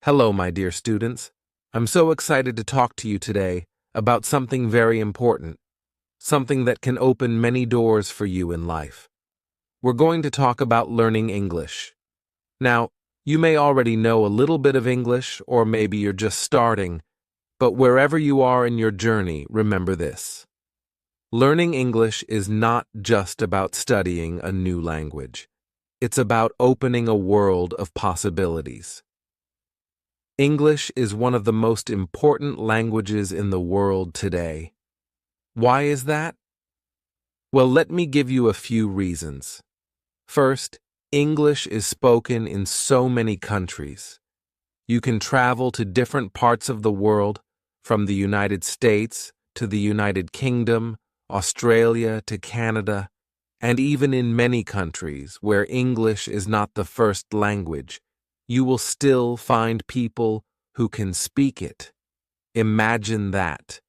Hello, my dear students. I'm so excited to talk to you today about something very important, something that can open many doors for you in life. We're going to talk about learning English. Now, you may already know a little bit of English, or maybe you're just starting, but wherever you are in your journey, remember this. Learning English is not just about studying a new language. It's about opening a world of possibilities. English is one of the most important languages in the world today. Why is that? Well, let me give you a few reasons. First, English is spoken in so many countries. You can travel to different parts of the world, from the United States to the United Kingdom, Australia to Canada, and even in many countries where English is not the first language, you will still find people who can speak it. Imagine that.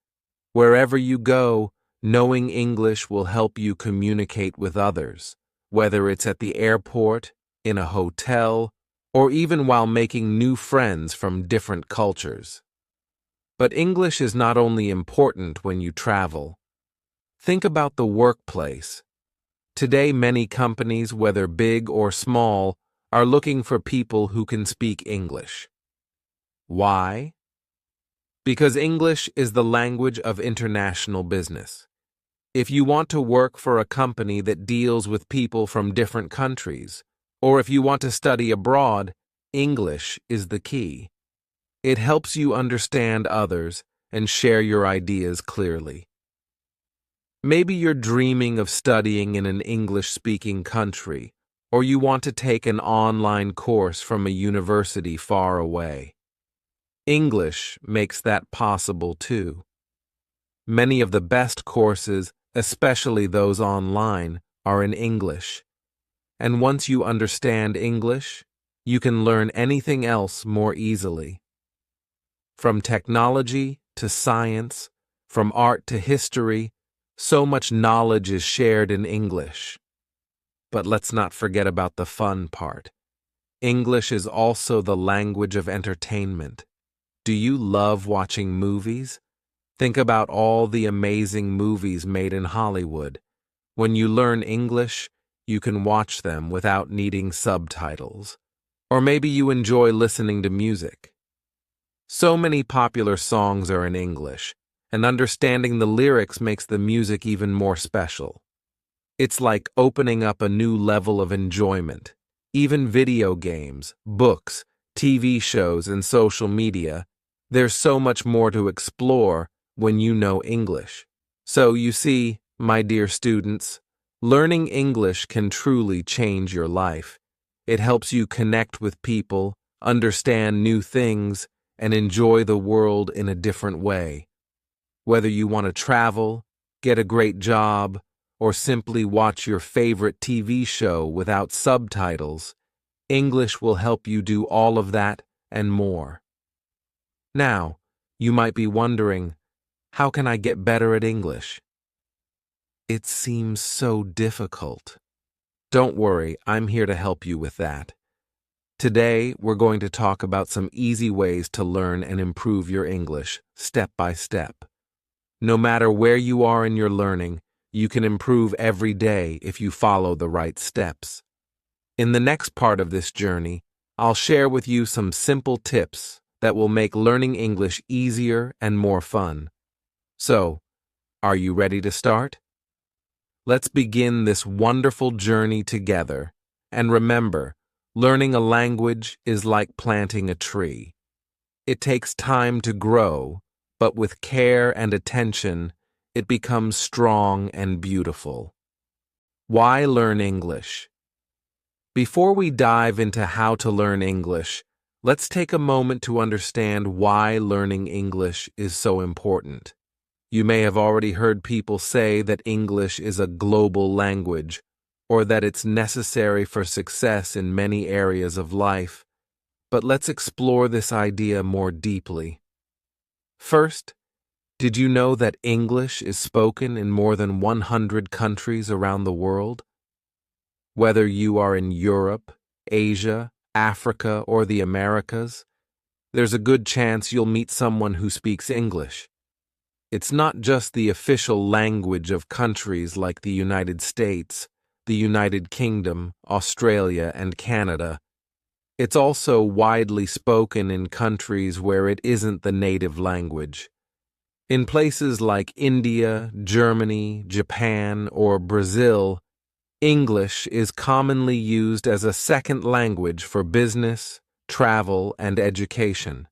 Wherever you go, knowing English will help you communicate with others, whether it's at the airport, in a hotel, or even while making new friends from different cultures. But English is not only important when you travel. Think about the workplace. Today, many companies, whether big or small, are looking for people who can speak English. Why? Because English is the language of international business. If you want to work for a company that deals with people from different countries, or if you want to study abroad, English is the key. It helps you understand others and share your ideas clearly. Maybe you're dreaming of studying in an English-speaking country, or you want to take an online course from a university far away. English makes that possible too. Many of the best courses, especially those online, are in English. And once you understand English, you can learn anything else more easily. From technology to science, from art to history, so much knowledge is shared in English. But let's not forget about the fun part. English is also the language of entertainment. Do you love watching movies? Think about all the amazing movies made in Hollywood. When you learn English, you can watch them without needing subtitles. Or maybe you enjoy listening to music. So many popular songs are in English, and understanding the lyrics makes the music even more special. It's like opening up a new level of enjoyment. Even video games, books, TV shows, and social media, there's so much more to explore when you know English. So you see, my dear students, learning English can truly change your life. It helps you connect with people, understand new things, and enjoy the world in a different way. Whether you want to travel, get a great job, or simply watch your favorite TV show without subtitles, English will help you do all of that and more. Now, you might be wondering, how can I get better at English? It seems so difficult. Don't worry, I'm here to help you with that. Today, we're going to talk about some easy ways to learn and improve your English, step by step. No matter where you are in your learning, you can improve every day if you follow the right steps. In the next part of this journey, I'll share with you some simple tips that will make learning English easier and more fun. So, are you ready to start? Let's begin this wonderful journey together. And remember, learning a language is like planting a tree. It takes time to grow, but with care and attention, it becomes strong and beautiful. Why learn English? Before we dive into how to learn English, let's take a moment to understand why learning English is so important. You may have already heard people say that English is a global language, or that it's necessary for success in many areas of life. But let's explore this idea more deeply. First, did you know that English is spoken in more than 100 countries around the world? Whether you are in Europe, Asia, Africa, or the Americas, there's a good chance you'll meet someone who speaks English. It's not just the official language of countries like the United States, the United Kingdom, Australia, and Canada. It's also widely spoken in countries where it isn't the native language. In places like India, Germany, Japan, or Brazil, English is commonly used as a second language for business, travel, and education.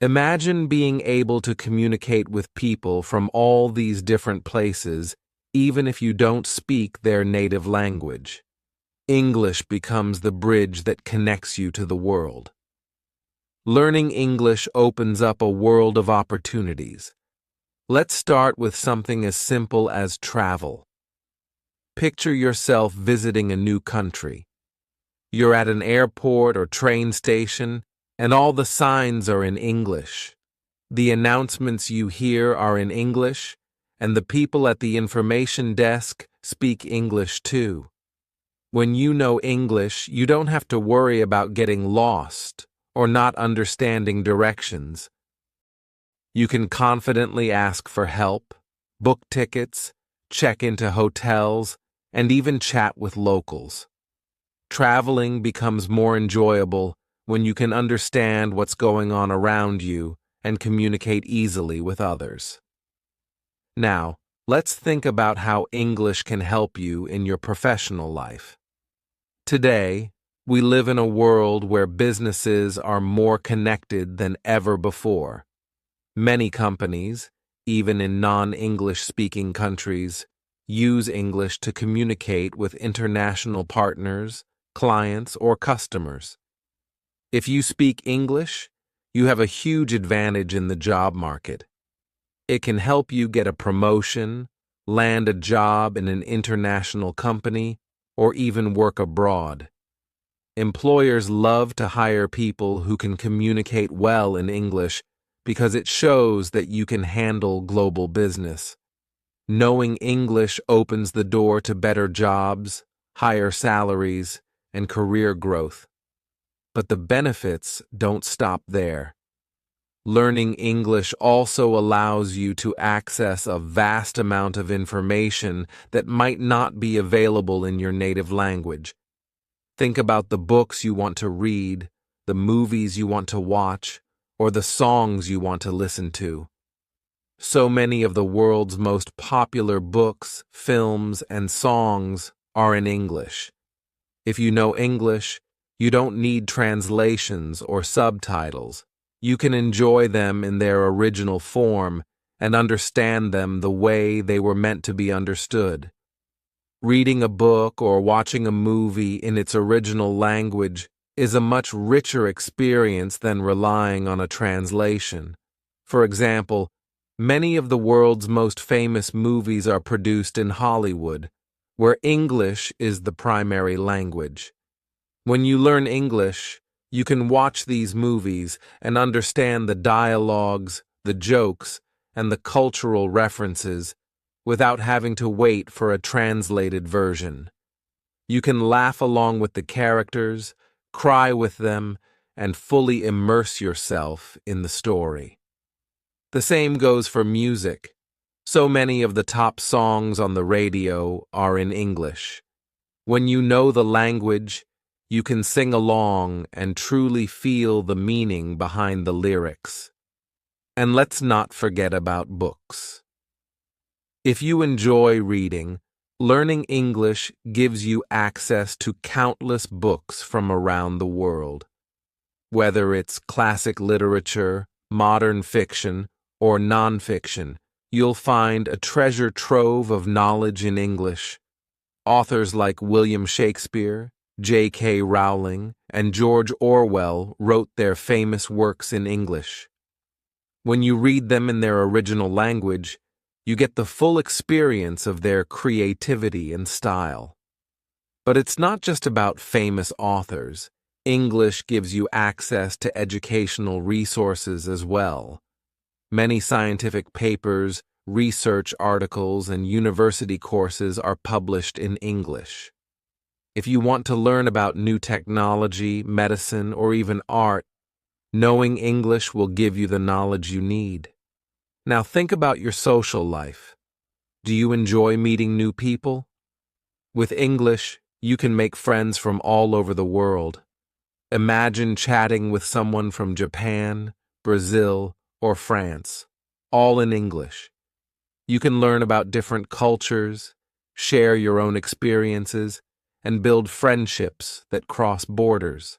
Imagine being able to communicate with people from all these different places, even if you don't speak their native language. English becomes the bridge that connects you to the world. Learning English opens up a world of opportunities. Let's start with something as simple as travel. Picture yourself visiting a new country. You're at an airport or train station, and all the signs are in English. The announcements you hear are in English, and the people at the information desk speak English too. When you know English, you don't have to worry about getting lost or not understanding directions. You can confidently ask for help, book tickets, check into hotels, and even chat with locals. Traveling becomes more enjoyable when you can understand what's going on around you and communicate easily with others. Now, let's think about how English can help you in your professional life. Today, we live in a world where businesses are more connected than ever before. Many companies, even in non-English speaking countries, use English to communicate with international partners, clients, or customers. If you speak English, you have a huge advantage in the job market. It can help you get a promotion, land a job in an international company, or even work abroad. Employers love to hire people who can communicate well in English because it shows that you can handle global business. Knowing English opens the door to better jobs, higher salaries, and career growth. But the benefits don't stop there. Learning English also allows you to access a vast amount of information that might not be available in your native language. Think about the books you want to read, the movies you want to watch, or the songs you want to listen to. So many of the world's most popular books, films, and songs are in English. If you know English, you don't need translations or subtitles. You can enjoy them in their original form and understand them the way they were meant to be understood. Reading a book or watching a movie in its original language is a much richer experience than relying on a translation. For example, many of the world's most famous movies are produced in Hollywood, where English is the primary language. When you learn English, you can watch these movies and understand the dialogues, the jokes, and the cultural references without having to wait for a translated version. You can laugh along with the characters, cry with them, and fully immerse yourself in the story. The same goes for music. So many of the top songs on the radio are in English. When you know the language, you can sing along and truly feel the meaning behind the lyrics. And let's not forget about books. If you enjoy reading, learning English gives you access to countless books from around the world. Whether it's classic literature, modern fiction, or nonfiction, you'll find a treasure trove of knowledge in English. Authors like William Shakespeare, J.K. Rowling, and George Orwell wrote their famous works in English. When you read them in their original language, you get the full experience of their creativity and style. But it's not just about famous authors. English gives you access to educational resources as well. Many scientific papers, research articles, and university courses are published in English. If you want to learn about new technology, medicine, or even art, Knowing English will give you the knowledge you need. Now think about your social life. Do you enjoy meeting new people? With English, you can make friends from all over the world. Imagine chatting with someone from Japan, Brazil, or France, all in English. You can learn about different cultures, share your own experiences, and build friendships that cross borders.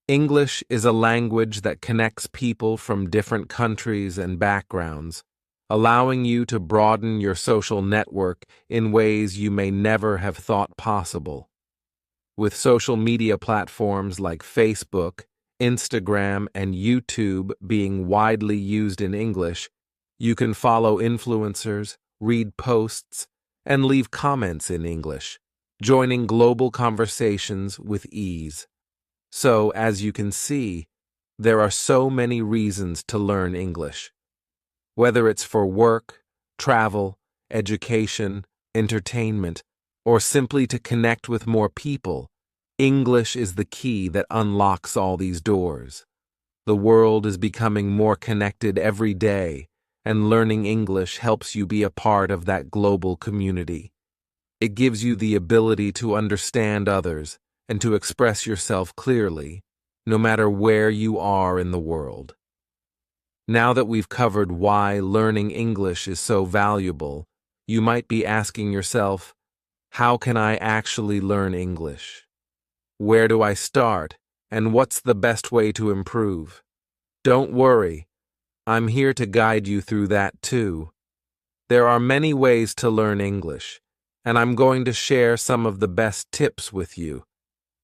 English is a language that connects people from different countries and backgrounds, allowing you to broaden your social network in ways you may never have thought possible. With social media platforms like Facebook, Instagram, and YouTube being widely used in English, you can follow influencers, read posts, and leave comments in English, joining global conversations with ease. So, as you can see, there are so many reasons to learn English. Whether it's for work, travel, education, entertainment, or simply to connect with more people, English is the key that unlocks all these doors. The world is becoming more connected every day, and learning English helps you be a part of that global community. It gives you the ability to understand others and to express yourself clearly, no matter where you are in the world. Now that we've covered why learning English is so valuable, you might be asking yourself, how can I actually learn English? Where do I start, and what's the best way to improve? Don't worry, I'm here to guide you through that too. There are many ways to learn English, and I'm going to share some of the best tips with you.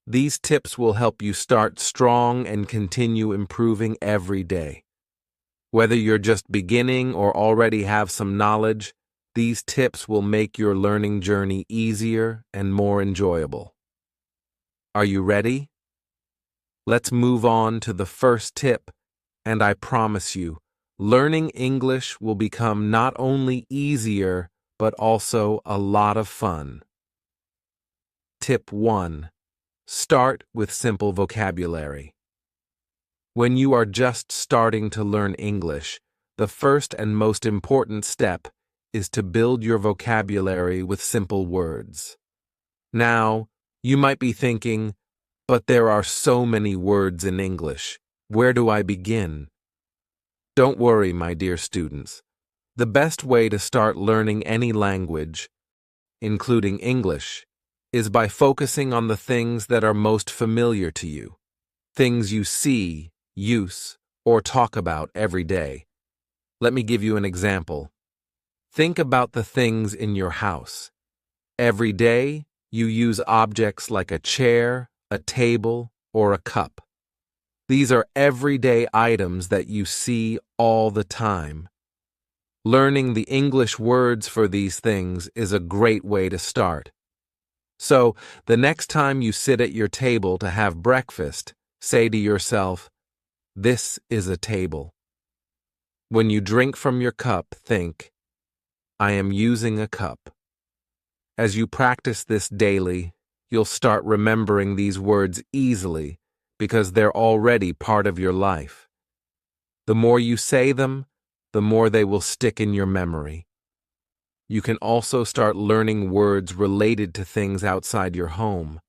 These tips will help you start strong and continue improving every day. Whether you're just beginning or already have some knowledge, these tips will make your learning journey easier and more enjoyable. Are you ready? Let's move on to the first tip, and I promise you, learning English will become not only easier, but also a lot of fun. Tip 1. Start with simple vocabulary. When you are just starting to learn English, the first and most important step is to build your vocabulary with simple words. Now, you might be thinking, but there are so many words in English. Where do I begin? Don't worry, my dear students. The best way to start learning any language, including English, is by focusing on the things that are most familiar to you, things you see, use, or talk about every day. Let me give you an example. Think about the things in your house. Every day, you use objects like a chair, a table, or a cup. These are everyday items that you see all the time. Learning the English words for these things is a great way to start. So, the next time you sit at your table to have breakfast, say to yourself, "This is a table." When you drink from your cup, think, "I am using a cup." As you practice this daily, you'll start remembering these words easily because they're already part of your life. The more you say them, the more they will stick in your memory. You can also start learning words related to things outside your home.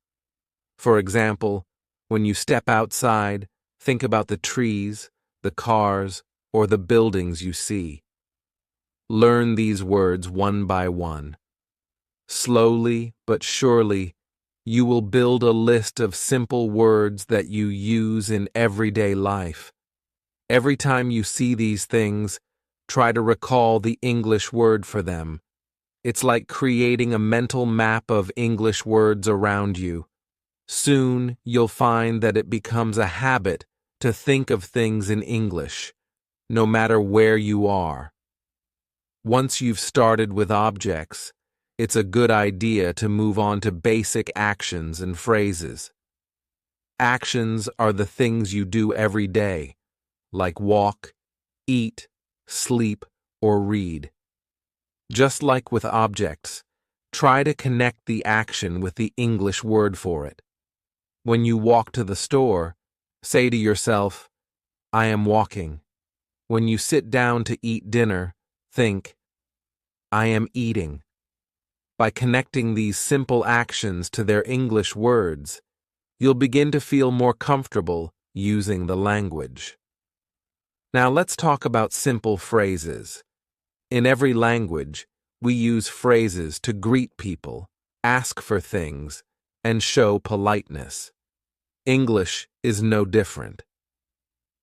For example, when you step outside, think about the trees, the cars, or the buildings you see. Learn these words one by one. Slowly but surely, you will build a list of simple words that you use in everyday life. Every time you see these things, try to recall the English word for them. It's like creating a mental map of English words around you. Soon, you'll find that it becomes a habit to think of things in English, no matter where you are. Once you've started with objects, it's a good idea to move on to basic actions and phrases. Actions are the things you do every day, like walk, eat, sleep, or read. Just like with objects, try to connect the action with the English word for it. When you walk to the store, say to yourself, I am walking. When you sit down to eat dinner, think, I am eating. By connecting these simple actions to their English words, you'll begin to feel more comfortable using the language. Now let's talk about simple phrases. In every language, we use phrases to greet people, ask for things, and show politeness. English is no different.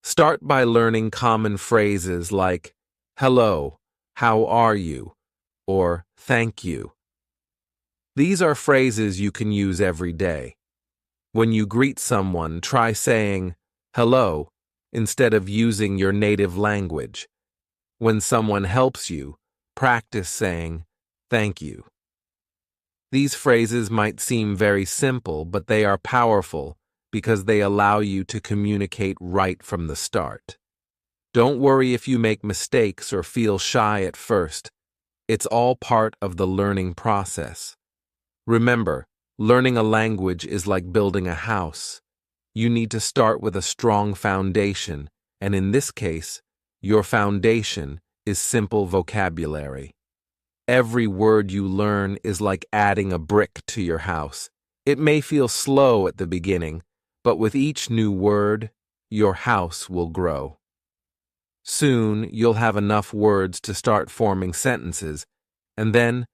Start by learning common phrases like, hello, how are you, or thank you. These are phrases you can use every day. When you greet someone, try saying, hello, instead of using your native language. When someone helps you, practice saying, thank you. These phrases might seem very simple, but they are powerful because they allow you to communicate right from the start. Don't worry if you make mistakes or feel shy at first. It's all part of the learning process. Remember, learning a language is like building a house. You need to start with a strong foundation, and in this case, your foundation is simple vocabulary. Every word you learn is like adding a brick to your house. It may feel slow at the beginning, but with each new word, your house will grow. Soon, you'll have enough words to start forming sentences, and then,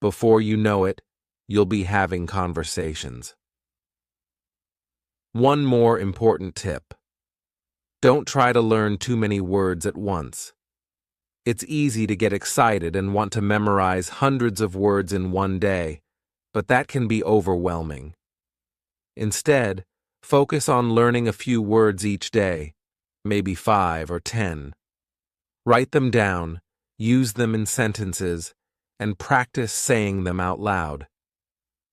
before you know it, you'll be having conversations. One more important tip. Don't try to learn too many words at once. It's easy to get excited and want to memorize hundreds of words in one day, but that can be overwhelming. Instead, focus on learning a few words each day, maybe 5 or 10. Write them down, use them in sentences, and practice saying them out loud.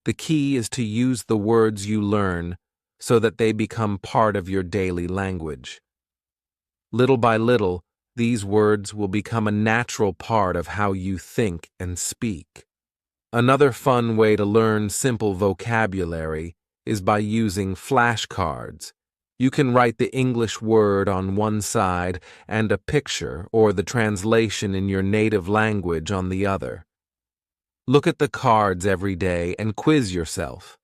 The key is to use the words you learn so that they become part of your daily language. Little by little, these words will become a natural part of how you think and speak. Another fun way to learn simple vocabulary is by using flashcards. You can write the English word on one side and a picture or the translation in your native language on the other. Look at the cards every day and quiz yourself.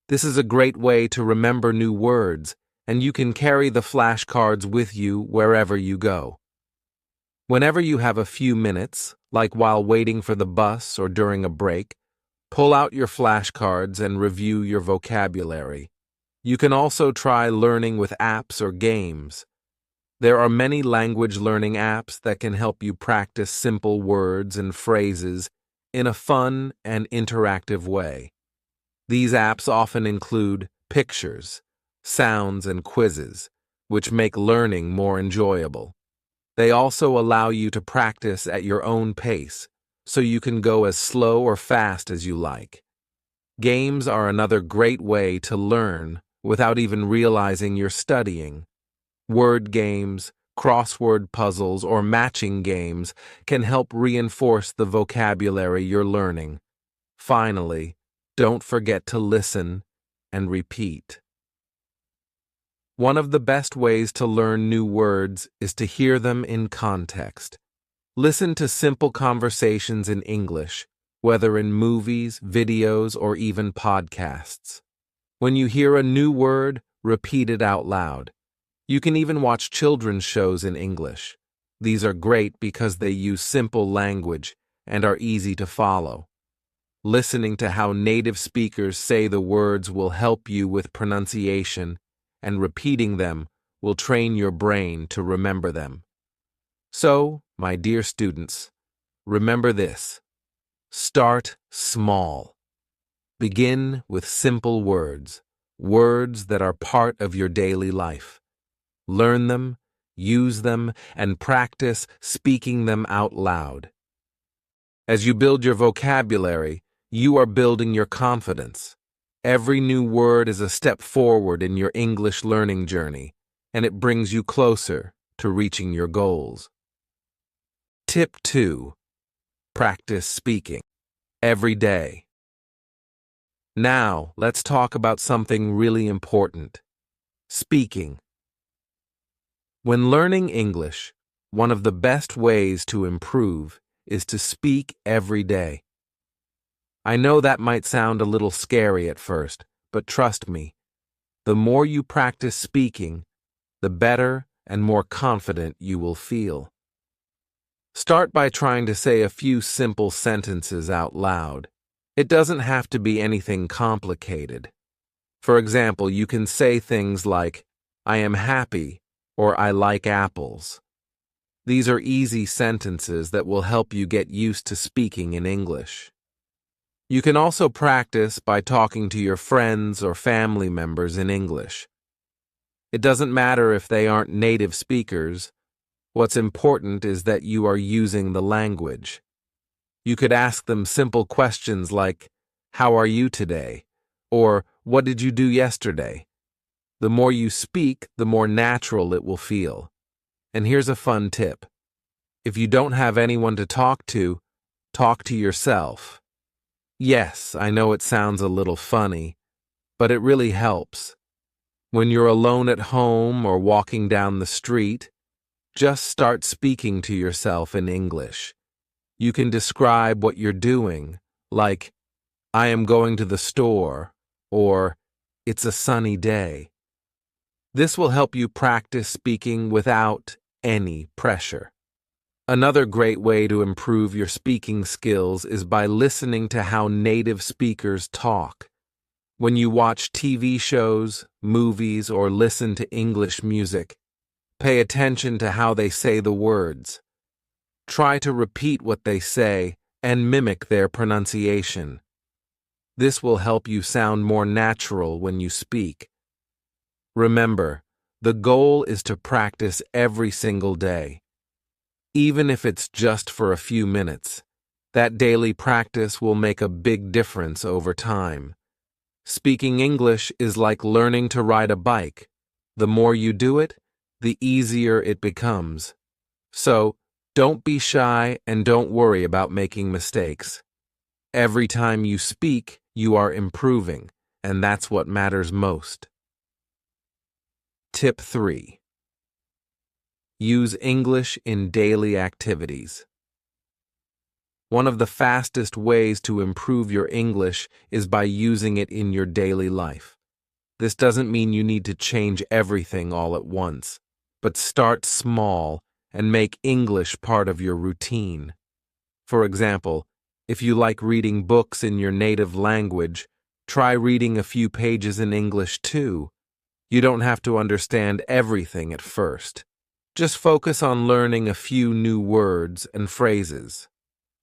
This is a great way to remember new words, and you can carry the flashcards with you wherever you go. Whenever you have a few minutes, like while waiting for the bus or during a break, pull out your flashcards and review your vocabulary. You can also try learning with apps or games. There are many language learning apps that can help you practice simple words and phrases in a fun and interactive way. These apps often include pictures, sounds, and quizzes, which make learning more enjoyable. They also allow you to practice at your own pace, so you can go as slow or fast as you like. Games are another great way to learn without even realizing you're studying. Word games, crossword puzzles, or matching games can help reinforce the vocabulary you're learning. Finally, don't forget to listen and repeat. One of the best ways to learn new words is to hear them in context. Listen to simple conversations in English, whether in movies, videos, or even podcasts. When you hear a new word, repeat it out loud. You can even watch children's shows in English. These are great because they use simple language and are easy to follow. Listening to how native speakers say the words will help you with pronunciation, and repeating them will train your brain to remember them. So, my dear students, remember this. Start small. Begin with simple words, words that are part of your daily life. Learn them, use them, and practice speaking them out loud. As you build your vocabulary, you are building your confidence. Every new word is a step forward in your English learning journey, and it brings you closer to reaching your goals. Tip 2. Practice speaking every day. Now, let's talk about something really important. Speaking. When learning English, one of the best ways to improve is to speak every day. I know that might sound a little scary at first, but trust me, the more you practice speaking, the better and more confident you will feel. Start by trying to say a few simple sentences out loud. It doesn't have to be anything complicated. For example, you can say things like, I am happy, or I like apples. These are easy sentences that will help you get used to speaking in English. You can also practice by talking to your friends or family members in English. It doesn't matter if they aren't native speakers. What's important is that you are using the language. You could ask them simple questions like, how are you today? Or, what did you do yesterday? The more you speak, the more natural it will feel. And here's a fun tip. If you don't have anyone to talk to yourself. Yes, I know it sounds a little funny, but it really helps. When you're alone at home or walking down the street, just start speaking to yourself in English. You can describe what you're doing, like, I am going to the store, or it's a sunny day. This will help you practice speaking without any pressure. Another great way to improve your speaking skills is by listening to how native speakers talk. When you watch TV shows, movies, or listen to English music, pay attention to how they say the words. Try to repeat what they say and mimic their pronunciation. This will help you sound more natural when you speak. Remember, the goal is to practice every single day. Even if it's just for a few minutes, that daily practice will make a big difference over time. Speaking English is like learning to ride a bike. The more you do it, the easier it becomes. So, don't be shy and don't worry about making mistakes. Every time you speak, you are improving, and that's what matters most. Tip 3. Use English in daily activities. One of the fastest ways to improve your English is by using it in your daily life. This doesn't mean you need to change everything all at once, but start small and make English part of your routine. For example, if you like reading books in your native language, try reading a few pages in English too. You don't have to understand everything at first. Just focus on learning a few new words and phrases.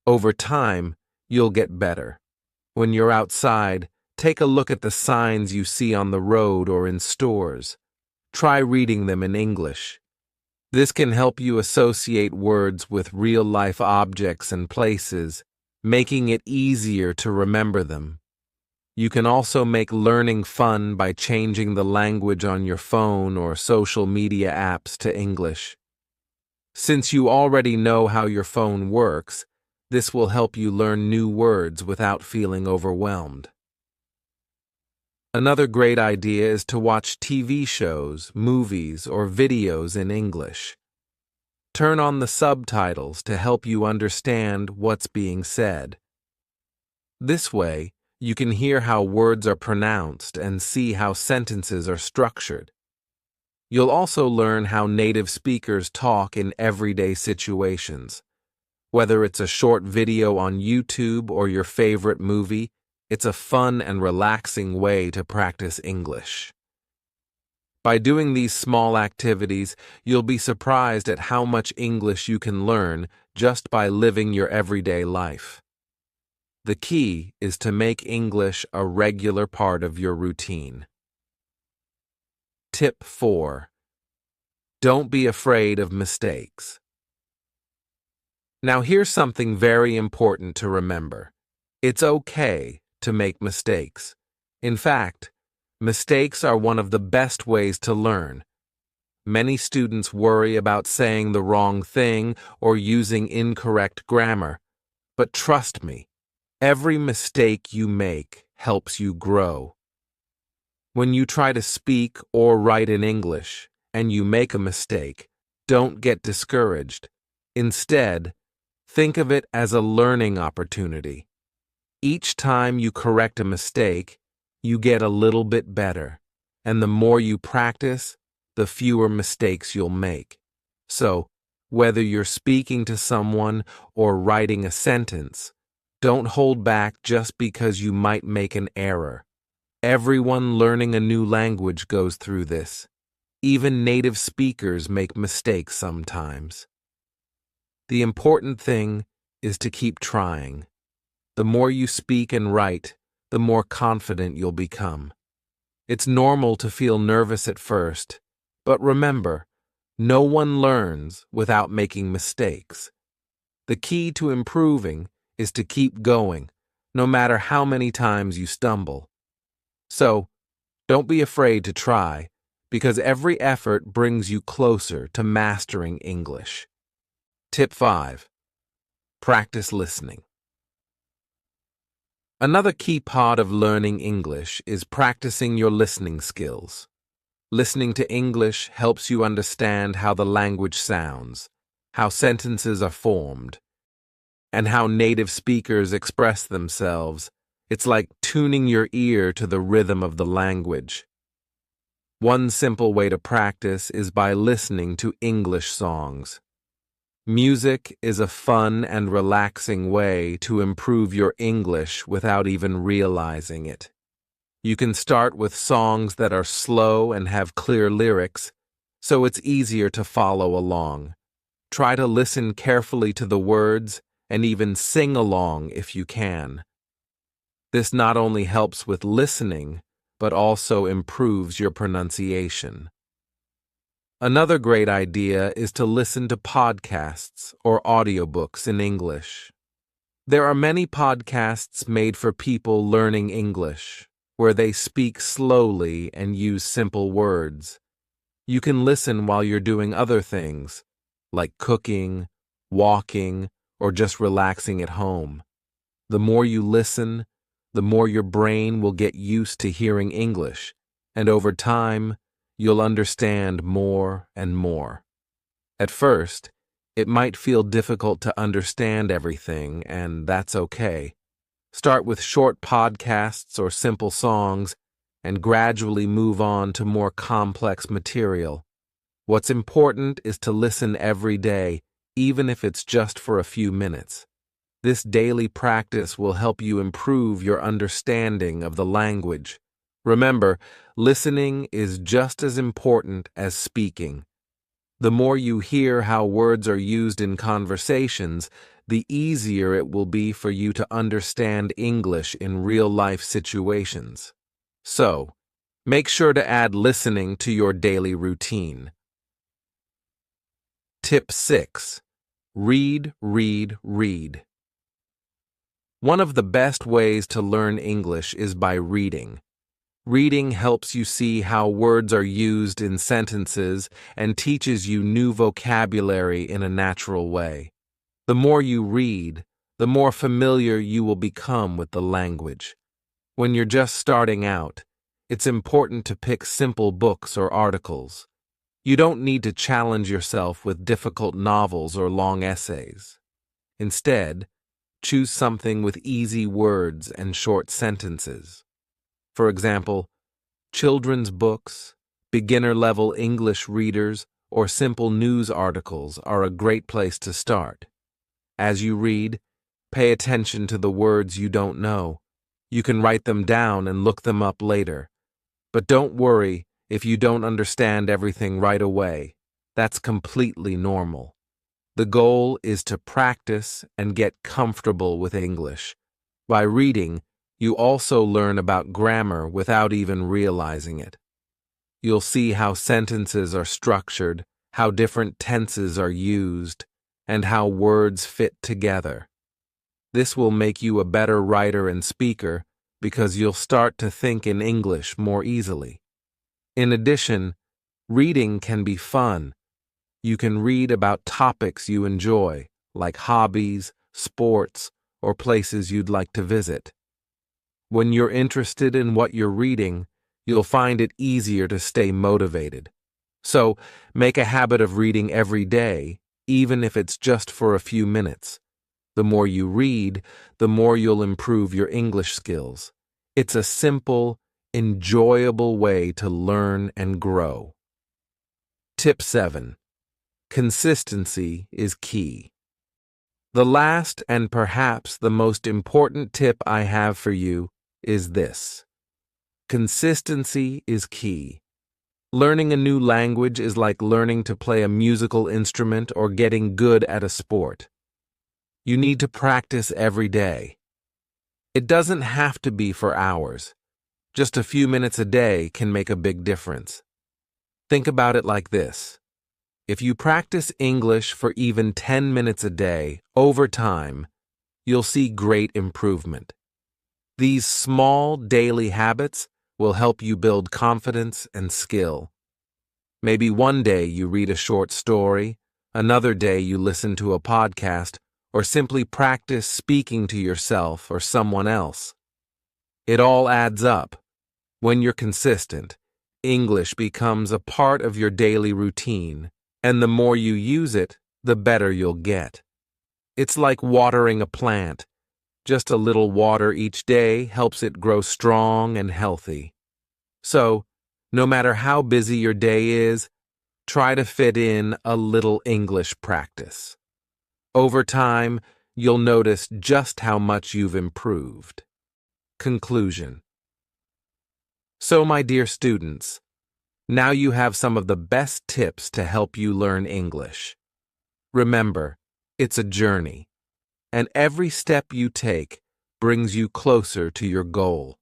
Over time, you'll get better. When you're outside, take a look at the signs you see on the road or in stores. Try reading them in English. This can help you associate words with real-life objects and places, making it easier to remember them. You can also make learning fun by changing the language on your phone or social media apps to English. Since you already know how your phone works, this will help you learn new words without feeling overwhelmed. Another great idea is to watch TV shows, movies, or videos in English. Turn on the subtitles to help you understand what's being said. This way, you can hear how words are pronounced and see how sentences are structured. You'll also learn how native speakers talk in everyday situations. Whether it's a short video on YouTube or your favorite movie, it's a fun and relaxing way to practice English. By doing these small activities, you'll be surprised at how much English you can learn just by living your everyday life. The key is to make English a regular part of your routine. Tip 4. Don't be afraid of mistakes. Now here's something very important to remember. It's okay to make mistakes. In fact, mistakes are one of the best ways to learn. Many students worry about saying the wrong thing or using incorrect grammar. But trust me, every mistake you make helps you grow. When you try to speak or write in English, and you make a mistake, don't get discouraged. Instead, think of it as a learning opportunity. Each time you correct a mistake, you get a little bit better, and the more you practice, the fewer mistakes you'll make. So, whether you're speaking to someone or writing a sentence, don't hold back just because you might make an error. Everyone learning a new language goes through this. Even native speakers make mistakes sometimes. The important thing is to keep trying. The more you speak and write, the more confident you'll become. It's normal to feel nervous at first, but remember, no one learns without making mistakes. The key to improving is to keep going, no matter how many times you stumble. So, don't be afraid to try, because every effort brings you closer to mastering English. Tip 5. Practice listening. Another key part of learning English is practicing your listening skills. Listening to English helps you understand how the language sounds, how sentences are formed, and how native speakers express themselves. It's like tuning your ear to the rhythm of the language. One simple way to practice is by listening to English songs. Music is a fun and relaxing way to improve your English without even realizing it. You can start with songs that are slow and have clear lyrics, so it's easier to follow along. Try to listen carefully to the words and even sing along if you can. This not only helps with listening, but also improves your pronunciation. Another great idea is to listen to podcasts or audiobooks in English. There are many podcasts made for people learning English, where they speak slowly and use simple words. You can listen while you're doing other things, like cooking, walking, or just relaxing at home. The more you listen, the more your brain will get used to hearing English, and over time, you'll understand more and more. At first, it might feel difficult to understand everything, and that's okay. Start with short podcasts or simple songs, and gradually move on to more complex material. What's important is to listen every day, even if it's just for a few minutes. This daily practice will help you improve your understanding of the language. Remember, listening is just as important as speaking. The more you hear how words are used in conversations, the easier it will be for you to understand English in real-life situations. So, make sure to add listening to your daily routine. Tip 6. Read, read, read. One of the best ways to learn English is by reading. Reading helps you see how words are used in sentences and teaches you new vocabulary in a natural way. The more you read, the more familiar you will become with the language. When you're just starting out, it's important to pick simple books or articles. You don't need to challenge yourself with difficult novels or long essays. Instead, choose something with easy words and short sentences. For example, children's books, beginner-level English readers, or simple news articles are a great place to start. As you read, pay attention to the words you don't know. You can write them down and look them up later. But don't worry if you don't understand everything right away. That's completely normal. The goal is to practice and get comfortable with English. By reading, you also learn about grammar without even realizing it. You'll see how sentences are structured, how different tenses are used, and how words fit together. This will make you a better writer and speaker because you'll start to think in English more easily. In addition, reading can be fun. You can read about topics you enjoy, like hobbies, sports, or places you'd like to visit. When you're interested in what you're reading, you'll find it easier to stay motivated. So, make a habit of reading every day, even if it's just for a few minutes. The more you read, the more you'll improve your English skills. It's a simple, enjoyable way to learn and grow. Tip 7. Consistency is key. The last and perhaps the most important tip I have for you is this. Consistency is key. Learning a new language is like learning to play a musical instrument or getting good at a sport. You need to practice every day. It doesn't have to be for hours. Just a few minutes a day can make a big difference. Think about it like this. If you practice English for even 10 minutes a day, over time, you'll see great improvement. These small daily habits will help you build confidence and skill. Maybe one day you read a short story, another day you listen to a podcast, or simply practice speaking to yourself or someone else. It all adds up. When you're consistent, English becomes a part of your daily routine, and the more you use it, the better you'll get. It's like watering a plant. Just a little water each day helps it grow strong and healthy. So, no matter how busy your day is, try to fit in a little English practice. Over time, you'll notice just how much you've improved. Conclusion. So, my dear students, now you have some of the best tips to help you learn English. Remember, it's a journey, and every step you take brings you closer to your goal.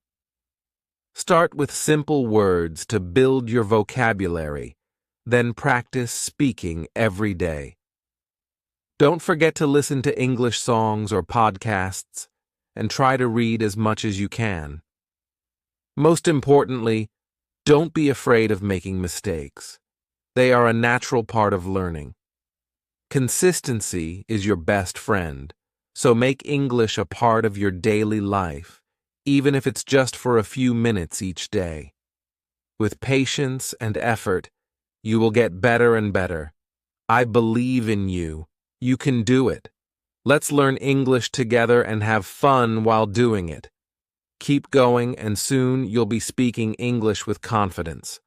Start with simple words to build your vocabulary, then practice speaking every day. Don't forget to listen to English songs or podcasts, and try to read as much as you can. Most importantly, don't be afraid of making mistakes. They are a natural part of learning. Consistency is your best friend, so make English a part of your daily life, even if it's just for a few minutes each day. With patience and effort, you will get better and better. I believe in you. You can do it. Let's learn English together and have fun while doing it. Keep going, and soon you'll be speaking English with confidence.